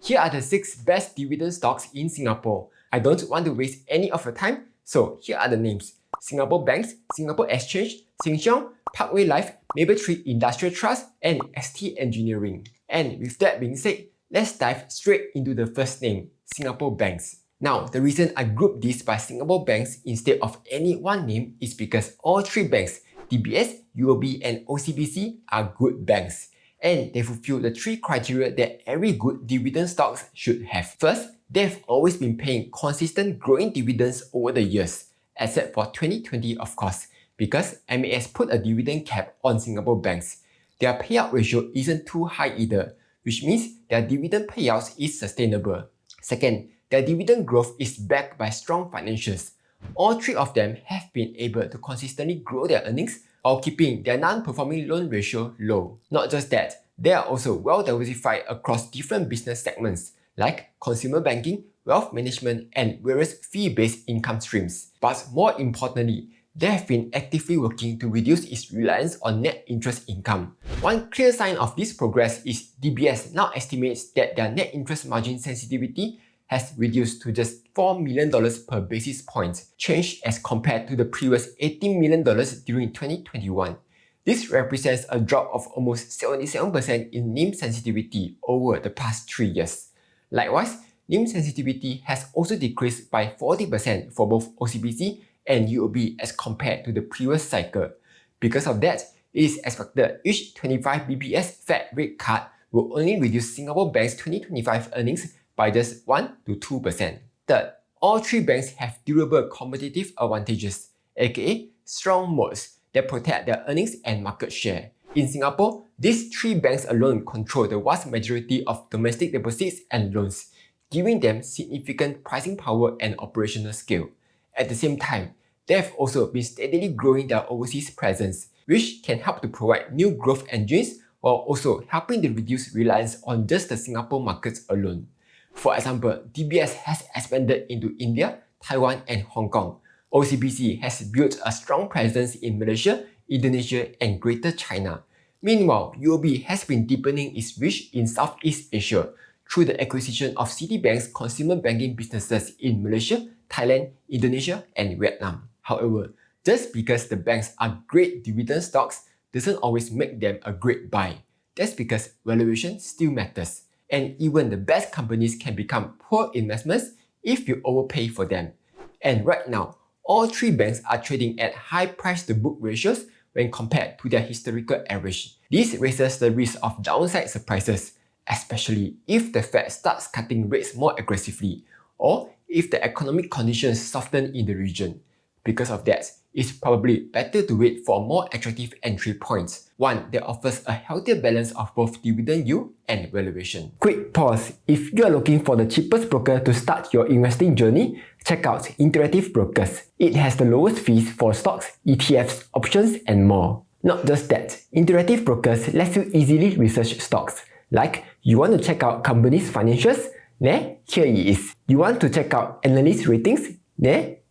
Here are the 6 best dividend stocks in Singapore. I don't want to waste any of your time, so here are the names: Singapore Banks, Singapore Exchange, Sheng Siong, Parkway Life, Mapletree Industrial Trust, and ST Engineering. And with that being said, let's dive straight into the first name, Singapore Banks. Now, the reason I grouped this by Singapore Banks instead of any one name is because all 3 banks, DBS, UOB, and OCBC, are good banks, and they fulfill the 3 criteria that every good dividend stocks should have. First, they've always been paying consistent growing dividends over the years, except for 2020 of course, because MAS put a dividend cap on Singapore banks. Their payout ratio isn't too high either, which means their dividend payouts is sustainable. Second, their dividend growth is backed by strong financials. All 3 of them have been able to consistently grow their earnings while keeping their non-performing loan ratio low. Not just that, they are also well diversified across different business segments like consumer banking, wealth management, and various fee-based income streams. But more importantly, they have been actively working to reduce its reliance on net interest income. One clear sign of this progress is DBS now estimates that their net interest margin sensitivity has reduced to just $4 million per basis point, changed as compared to the previous $18 million during 2021. This represents a drop of almost 77% in NIM sensitivity over the past 3 years. Likewise, NIM sensitivity has also decreased by 40% for both OCBC and UOB as compared to the previous cycle. Because of that, it is expected each 25 BPS Fed rate cut will only reduce Singapore Bank's 2025 earnings by just 1 to 2%. Third, all 3 banks have durable competitive advantages, aka strong moats that protect their earnings and market share. In Singapore, these 3 banks alone control the vast majority of domestic deposits and loans, giving them significant pricing power and operational scale. At the same time, they have also been steadily growing their overseas presence, which can help to provide new growth engines while also helping to reduce reliance on just the Singapore markets alone. For example, DBS has expanded into India, Taiwan, and Hong Kong. OCBC has built a strong presence in Malaysia, Indonesia, and Greater China. Meanwhile, UOB has been deepening its reach in Southeast Asia through the acquisition of Citibank's consumer banking businesses in Malaysia, Thailand, Indonesia, and Vietnam. However, just because the banks are great dividend stocks doesn't always make them a great buy. That's because valuation still matters, and even the best companies can become poor investments if you overpay for them. And right now, all 3 banks are trading at high price-to-book ratios when compared to their historical average. This raises the risk of downside surprises, especially if the Fed starts cutting rates more aggressively, or if the economic conditions soften in the region. Because of that, it's probably better to wait for more attractive entry points, one that offers a healthier balance of both dividend yield and valuation. Quick pause. If you are looking for the cheapest broker to start your investing journey, check out Interactive Brokers. It has the lowest fees for stocks, ETFs, options, and more. Not just that, Interactive Brokers lets you easily research stocks. Like, you want to check out companies' financials? Here it is. You want to check out analyst ratings?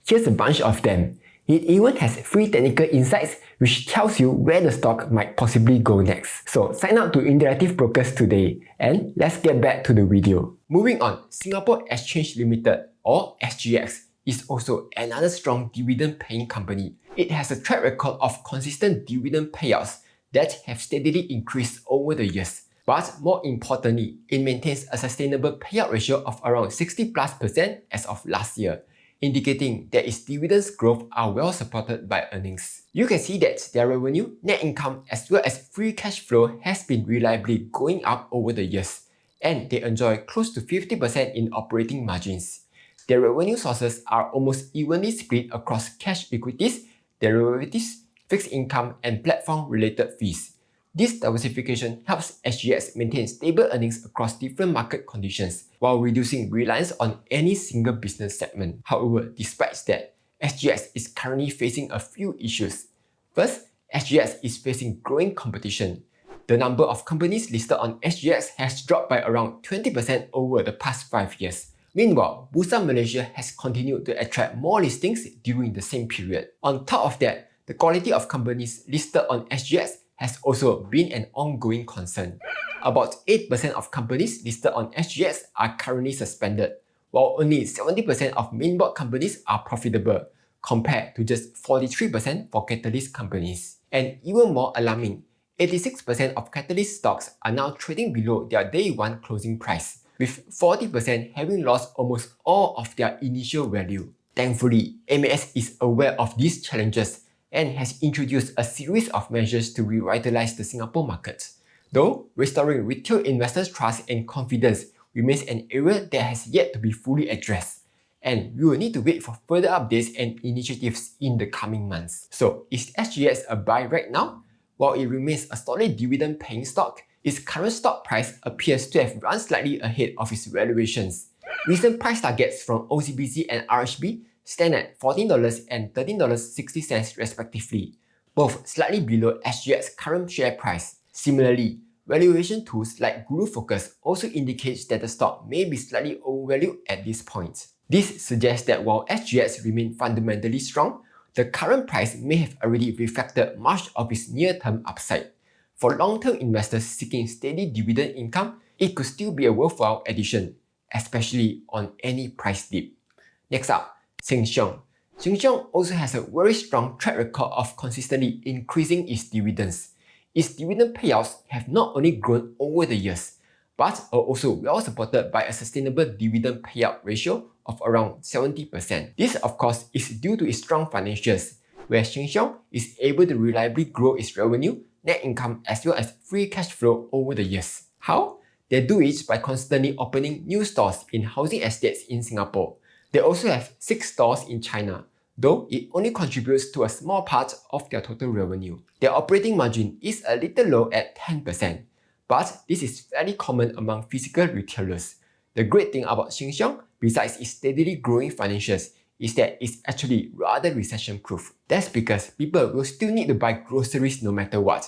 Here's a bunch of them. It even has free technical insights which tells you where the stock might possibly go next. So sign up to Interactive Brokers today, and let's get back to the video. Moving on, Singapore Exchange Limited, or SGX, is also another strong dividend paying company. It has a track record of consistent dividend payouts that have steadily increased over the years. But more importantly, it maintains a sustainable payout ratio of around 60+% as of last year, indicating that its dividends growth are well supported by earnings. You can see that their revenue, net income, as well as free cash flow has been reliably going up over the years, and they enjoy close to 50% in operating margins. Their revenue sources are almost evenly split across cash equities, derivatives, fixed income, and platform-related fees. This diversification helps SGX maintain stable earnings across different market conditions while reducing reliance on any single business segment. However, despite that, SGX is currently facing a few issues. First, SGX is facing growing competition. The number of companies listed on SGX has dropped by around 20% over the past 5 years. Meanwhile, Bursa Malaysia has continued to attract more listings during the same period. On top of that, the quality of companies listed on SGX has also been an ongoing concern. About 8% of companies listed on SGX are currently suspended, while only 70% of mainboard companies are profitable, compared to just 43% for catalyst companies. And even more alarming, 86% of catalyst stocks are now trading below their day one closing price, with 40% having lost almost all of their initial value. Thankfully, MAS is aware of these challenges and has introduced a series of measures to revitalize the Singapore market. Though restoring retail investors' trust and confidence remains an area that has yet to be fully addressed, and we will need to wait for further updates and initiatives in the coming months. So, is SGX a buy right now? While it remains a solid dividend-paying stock, its current stock price appears to have run slightly ahead of its valuations. Recent price targets from OCBC and RHB stand at $14 and $13.60 respectively, both slightly below SGX's current share price. Similarly, valuation tools like Guru Focus also indicates that the stock may be slightly overvalued at this point. This suggests that while SGX remains fundamentally strong, the current price may have already reflected much of its near-term upside. For long-term investors seeking steady dividend income, it could still be a worthwhile addition, especially on any price dip. Next up, Sheng Siong. Sheng Siong also has a very strong track record of consistently increasing its dividends. Its dividend payouts have not only grown over the years, but are also well supported by a sustainable dividend payout ratio of around 70%. This, of course, is due to its strong financials, where Sheng Siong is able to reliably grow its revenue, net income, as well as free cash flow over the years. How? They do it by constantly opening new stores in housing estates in Singapore. They also have 6 stores in China, though it only contributes to a small part of their total revenue. Their operating margin is a little low at 10%, but this is fairly common among physical retailers. The great thing about Sheng Siong, besides its steadily growing financials, is that it's actually rather recession-proof. That's because people will still need to buy groceries no matter what.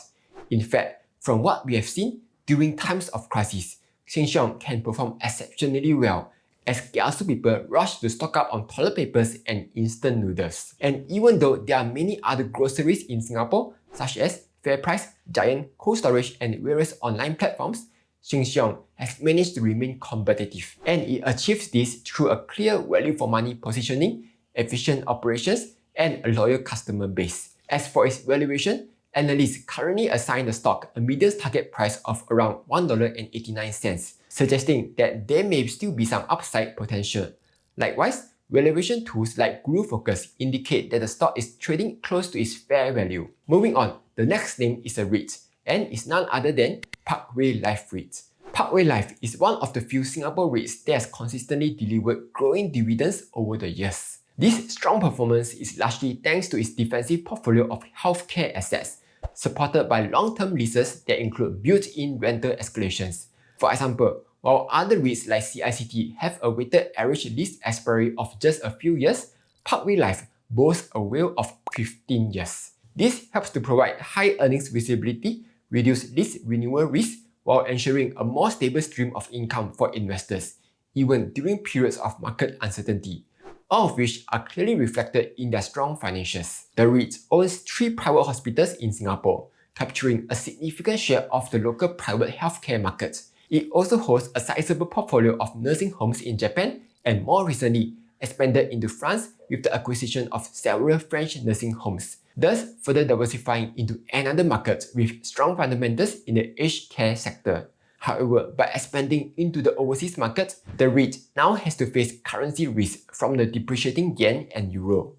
In fact, from what we have seen, during times of crisis, Sheng Siong can perform exceptionally well, as kiasu people rush to stock up on toilet papers and instant noodles. And even though there are many other groceries in Singapore, such as FairPrice, Giant, Cold Storage, and various online platforms, Sheng Siong has managed to remain competitive, and it achieves this through a clear value for money positioning, efficient operations, and a loyal customer base. As for its valuation, analysts currently assign the stock a median target price of around $1.89, suggesting that there may still be some upside potential. Likewise, valuation tools like Guru Focus indicate that the stock is trading close to its fair value. Moving on, the next name is a REIT, and is none other than Parkway Life REIT. Parkway Life is one of the few Singapore REITs that has consistently delivered growing dividends over the years. This strong performance is largely thanks to its defensive portfolio of healthcare assets, supported by long-term leases that include built-in rental escalations. For example, while other REITs like CICT have a weighted average lease expiry of just a few years, Parkway Life boasts a WALE of 15 years. This helps to provide high earnings visibility, reduce lease renewal risk, while ensuring a more stable stream of income for investors, even during periods of market uncertainty, all of which are clearly reflected in their strong financials. The REIT owns 3 private hospitals in Singapore, capturing a significant share of the local private healthcare market. It also holds a sizable portfolio of nursing homes in Japan, and more recently, expanded into France with the acquisition of several French nursing homes, thus further diversifying into another market with strong fundamentals in the aged care sector. However, by expanding into the overseas market, the REIT now has to face currency risk from the depreciating yen and euro.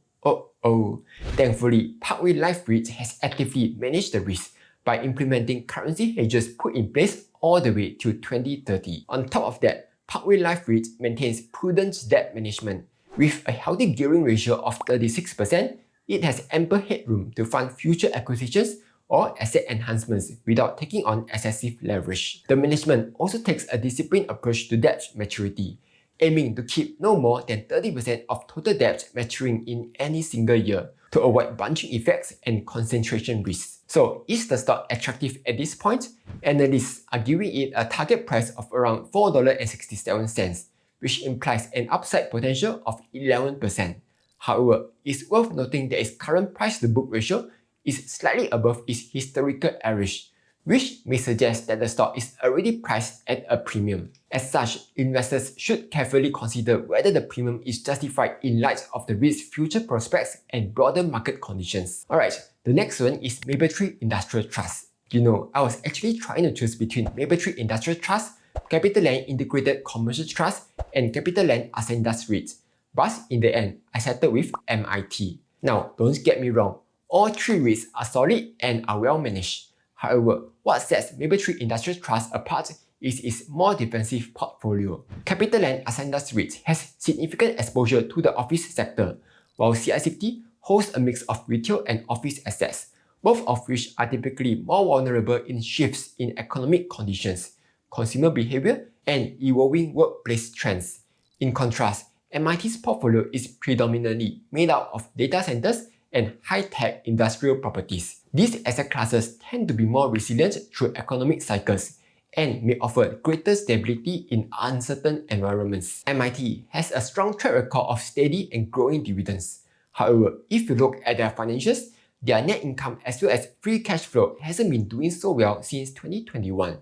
Thankfully, Parkway Life REIT has actively managed the risk by implementing currency hedges put in place all the way to 2030. On top of that, Parkway Life REIT maintains prudent debt management. With a healthy gearing ratio of 36%, it has ample headroom to fund future acquisitions or asset enhancements without taking on excessive leverage. The management also takes a disciplined approach to debt maturity, aiming to keep no more than 30% of total debt maturing in any single year to avoid bunching effects and concentration risks. So, is the stock attractive at this point? Analysts are giving it a target price of around $4.67, which implies an upside potential of 11%. However, it's worth noting that its current price-to-book ratio is slightly above its historical average, which may suggest that the stock is already priced at a premium. As such, investors should carefully consider whether the premium is justified in light of the REIT's future prospects and broader market conditions. Alright, the next one is Mapletree Industrial Trust. You know, I was actually trying to choose between Mapletree Industrial Trust, CapitaLand Integrated Commercial Trust, and CapitaLand Ascendas REIT. But in the end, I settled with MIT. Now, don't get me wrong, all three REITs are solid and are well managed. However, what sets Mapletree Industrial Trust apart is its more defensive portfolio. CapitaLand Ascendas REIT has significant exposure to the office sector, while CICT holds a mix of retail and office assets, both of which are typically more vulnerable in shifts in economic conditions, consumer behavior, and evolving workplace trends. In contrast, MIT's portfolio is predominantly made up of data centers and high-tech industrial properties. These asset classes tend to be more resilient through economic cycles and may offer greater stability in uncertain environments. MIT has a strong track record of steady and growing dividends. However, if you look at their financials, their net income as well as free cash flow hasn't been doing so well since 2021.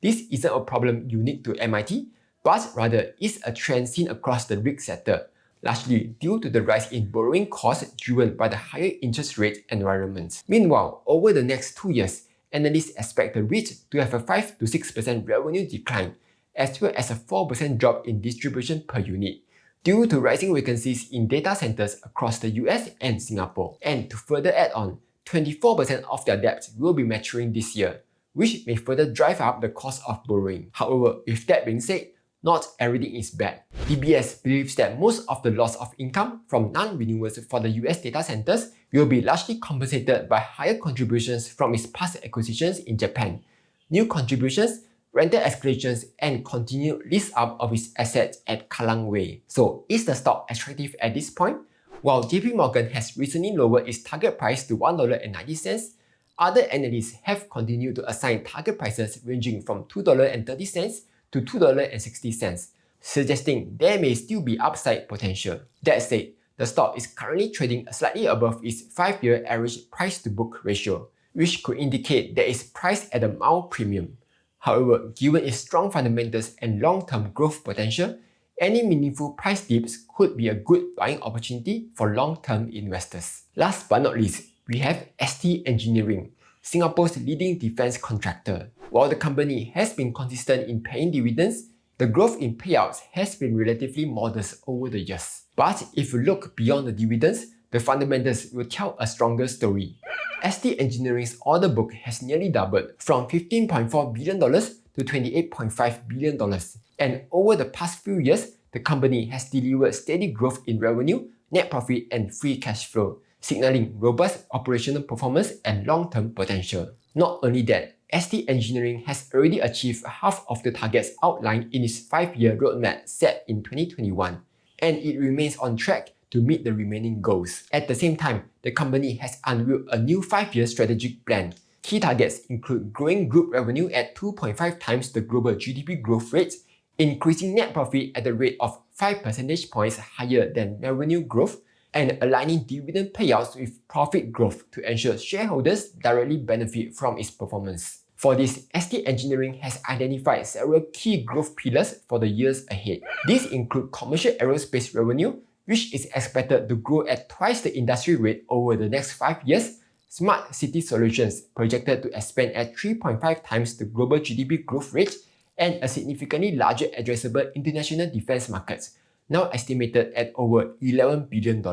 This isn't a problem unique to MIT, but rather is a trend seen across the REIT sector, largely due to the rise in borrowing costs driven by the higher interest rate environment. Meanwhile, over the next 2 years, analysts expect the REIT to have a 5 to 6% revenue decline, as well as a 4% drop in distribution per unit, due to rising vacancies in data centers across the US and Singapore. And to further add on, 24% of their debt will be maturing this year, which may further drive up the cost of borrowing. However, with that being said, not everything is bad. DBS believes that most of the loss of income from non-renewals for the US data centers will be largely compensated by higher contributions from its past acquisitions in Japan, new contributions, rental escalations, and continued lease-up of its assets at Kallang Way. So, is the stock attractive at this point? While JP Morgan has recently lowered its target price to $1.90, other analysts have continued to assign target prices ranging from $2.30 to $2.60, suggesting there may still be upside potential. That said, the stock is currently trading slightly above its 5-year average price-to-book ratio, which could indicate that it's priced at a mild premium. However, given its strong fundamentals and long-term growth potential, any meaningful price dips could be a good buying opportunity for long-term investors. Last but not least, we have ST Engineering, Singapore's leading defense contractor. While the company has been consistent in paying dividends, the growth in payouts has been relatively modest over the years. But if you look beyond the dividends, the fundamentals will tell a stronger story. ST Engineering's order book has nearly doubled from $15.4 billion to $28.5 billion. And over the past few years, the company has delivered steady growth in revenue, net profit, and free cash flow, signaling robust operational performance and long-term potential. Not only that, ST Engineering has already achieved half of the targets outlined in its 5-year roadmap set in 2021, and it remains on track to meet the remaining goals. At the same time, the company has unveiled a new 5-year strategic plan. Key targets include growing group revenue at 2.5 times the global GDP growth rate, increasing net profit at the rate of 5 percentage points higher than revenue growth, and aligning dividend payouts with profit growth to ensure shareholders directly benefit from its performance. For this, ST Engineering has identified several key growth pillars for the years ahead. These include commercial aerospace revenue, which is expected to grow at twice the industry rate over the next 5 years, smart city solutions projected to expand at 3.5 times the global GDP growth rate, and a significantly larger addressable international defense market, now estimated at over $11 billion.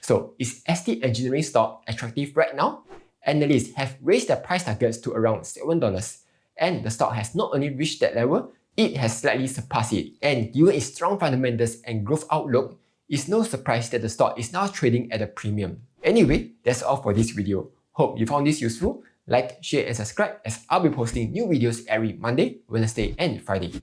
So, is ST Engineering stock attractive right now? Analysts have raised their price targets to around $7, and the stock has not only reached that level, it has slightly surpassed it. And given its strong fundamentals and growth outlook, it's no surprise that the stock is now trading at a premium. Anyway, that's all for this video. Hope you found this useful. Like, share, and subscribe as I'll be posting new videos every Monday, Wednesday, and Friday.